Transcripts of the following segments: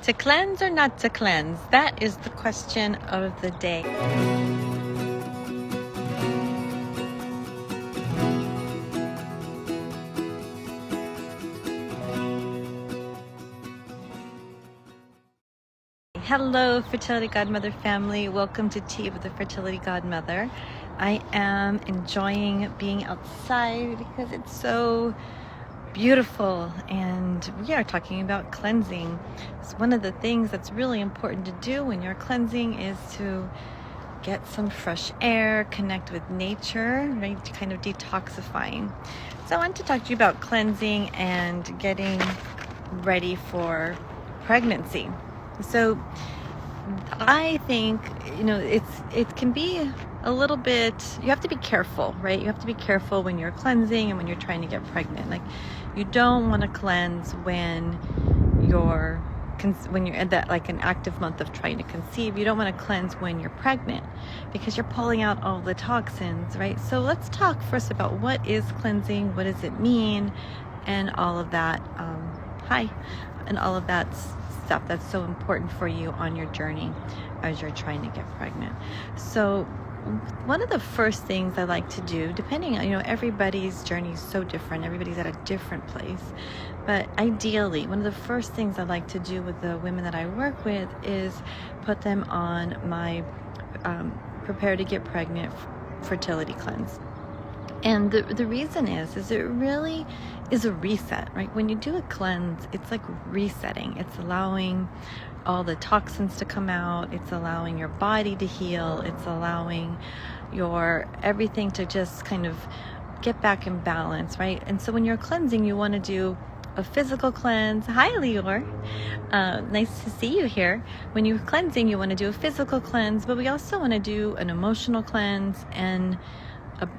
To cleanse or not to cleanse? That is the question of the day. Hello, Fertility Godmother family. Welcome to Tea with the Fertility Godmother. I am enjoying being outside because it's so beautiful, and we are talking about cleansing. It's one of the things that's really important to do when you're cleansing is to get some fresh air, connect with nature, right? Kind of detoxifying. So I want to talk to you about cleansing and getting ready for pregnancy. So I think, it can be a little bit, you have to be careful, right? You have to be careful when you're cleansing and when you're trying to get pregnant. Like, you don't want to cleanse when you're in that, like, an active month of trying to conceive. You don't want to cleanse when you're pregnant because you're pulling out all the toxins, right? So let's talk first about what is cleansing, what does it mean, and all of that. And all of that stuff that's so important for you on your journey as you're trying to get pregnant. So one of the first things I like to do, depending on, everybody's journey is so different, everybody's at a different place, but ideally, one of the first things I like to do with the women that I work with is put them on my Prepare to Get Pregnant Fertility Cleanse. And the reason is it really is a reset, right? When you do a cleanse, it's like resetting. It's allowing all the toxins to come out. It's allowing your body to heal. It's allowing your everything to just kind of get back in balance, right? And so when you're cleansing, you want to do a physical cleanse. Hi, Leor. Nice to see you here. When you're cleansing, you want to do a physical cleanse, but we also want to do an emotional cleanse, and a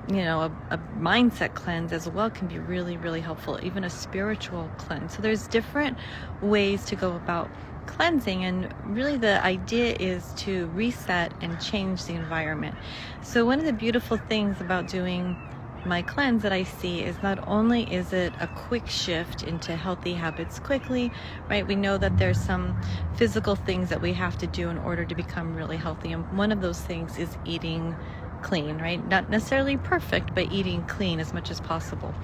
mindset cleanse as well can be really, really helpful, even a spiritual cleanse. So there's different ways to go about cleansing, and really the idea is to reset and change the environment. So one of the beautiful things about doing my cleanse that I see is not only is it a quick shift into healthy habits quickly, right? We know that there's some physical things that we have to do in order to become really healthy, and one of those things is eating clean, right? Not necessarily perfect, but eating clean as much as possible.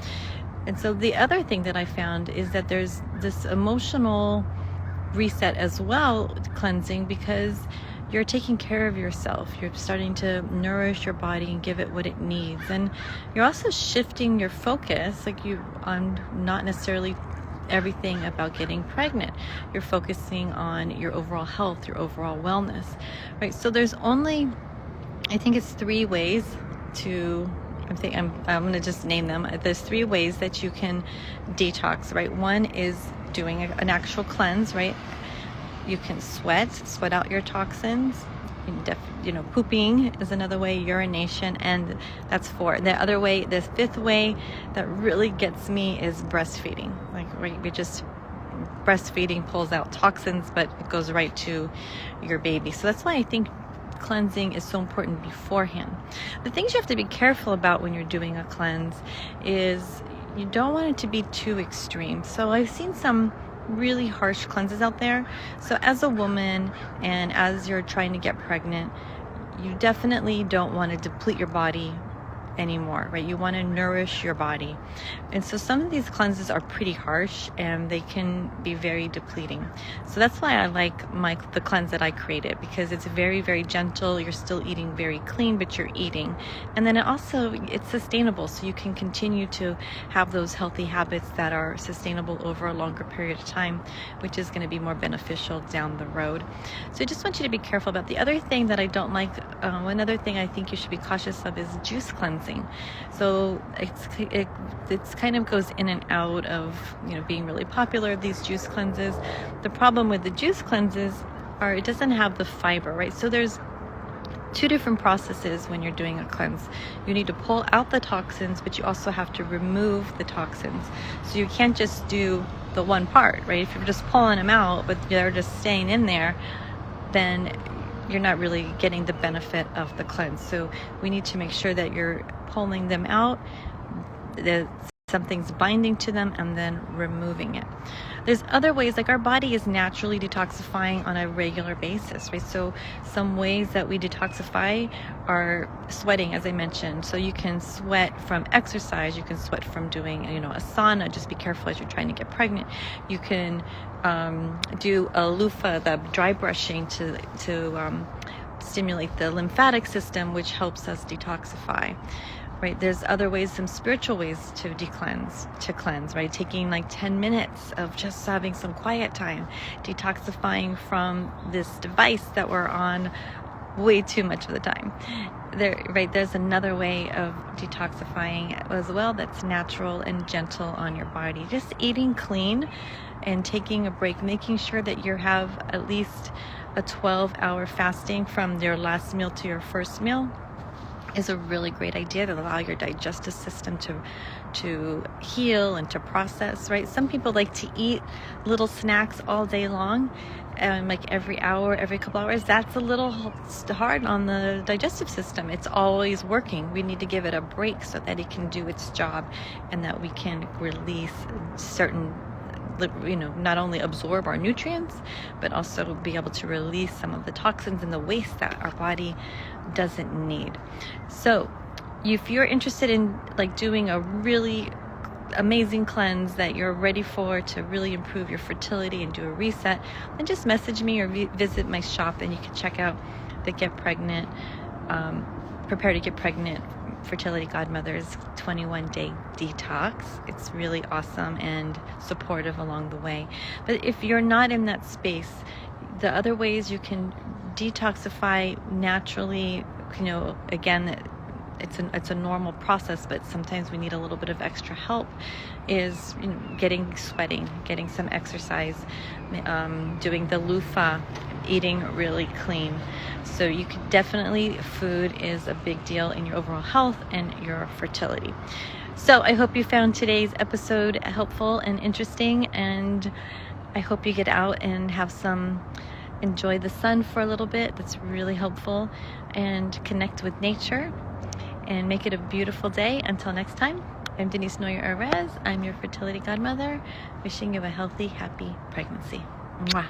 And so the other thing that I found is that there's this emotional reset as well, cleansing, because you're taking care of yourself. You're starting to nourish your body and give it what it needs. And you're also shifting your focus, on not necessarily everything about getting pregnant. You're focusing on your overall health, your overall wellness, right? So there's only, I think it's 3 ways to, I'm going to just name them. There's 3 ways that you can detox, right? One is doing an actual cleanse, right? You can sweat out your toxins. Pooping is another way, urination, and that's 4. The other way, the 5th way that really gets me is breastfeeding. Breastfeeding pulls out toxins, but it goes right to your baby. So that's why I think cleansing is so important beforehand. The things you have to be careful about when you're doing a cleanse is you don't want it to be too extreme. So I've seen some really harsh cleanses out there. So as a woman and as you're trying to get pregnant, you definitely don't want to deplete your body anymore, right? You want to nourish your body. And so some of these cleanses are pretty harsh and they can be very depleting. So that's why I like the cleanse that I created, because it's very, very gentle. You're still eating very clean, but you're eating. And then it's sustainable, so you can continue to have those healthy habits that are sustainable over a longer period of time, which is going to be more beneficial down the road. So I just want you to be careful about the other thing that I don't like. One other thing I think you should be cautious of is juice cleansing. So it's kind of goes in and out of being really popular, these juice cleanses. The problem with the juice cleanses are it doesn't have the fiber, right? So there's 2 different processes when you're doing a cleanse. You need to pull out the toxins, but you also have to remove the toxins. So you can't just do the one part, right? If you're just pulling them out, but they're just staying in there, then you're not really getting the benefit of the cleanse. So we need to make sure that you're pulling them out, that something's binding to them, and then removing it. There's other ways, like our body is naturally detoxifying on a regular basis, right? So some ways that we detoxify are sweating, as I mentioned. So you can sweat from exercise, you can sweat from doing, a sauna. Just be careful as you're trying to get pregnant. You can do a loofah, the dry brushing to stimulate the lymphatic system, which helps us detoxify. Right, there's other ways, some spiritual ways to cleanse, right? Taking like 10 minutes of just having some quiet time, detoxifying from this device that we're on way too much of the time. There's another way of detoxifying as well that's natural and gentle on your body. Just eating clean and taking a break, making sure that you have at least a 12-hour fasting from your last meal to your first meal is a really great idea to allow your digestive system to heal and to process, right? Some people like to eat little snacks all day long, like every hour, every couple hours. That's a little hard on the digestive system. It's always working. We need to give it a break so that it can do its job and that we can release certain, not only absorb our nutrients, but also be able to release some of the toxins and the waste that our body doesn't need. So if you're interested in like doing a really amazing cleanse that you're ready for to really improve your fertility and do a reset, then just message me or visit my shop, and you can check out the Prepare to Get Pregnant Fertility Godmother's 21-day detox. It's really awesome and supportive along the way. But if you're not in that space, the other ways you can detoxify naturally, again, it's a normal process, but sometimes we need a little bit of extra help, is getting some exercise, doing the loofah, eating really clean. So you could definitely, food is a big deal in your overall health and your fertility. So I hope you found today's episode helpful and interesting, and I hope you get out and enjoy the sun for a little bit. That's really helpful, and connect with nature and make it a beautiful day. Until next time, I'm Denise Noyer-Erez. I'm your fertility godmother, wishing you a healthy, happy pregnancy. Mwah.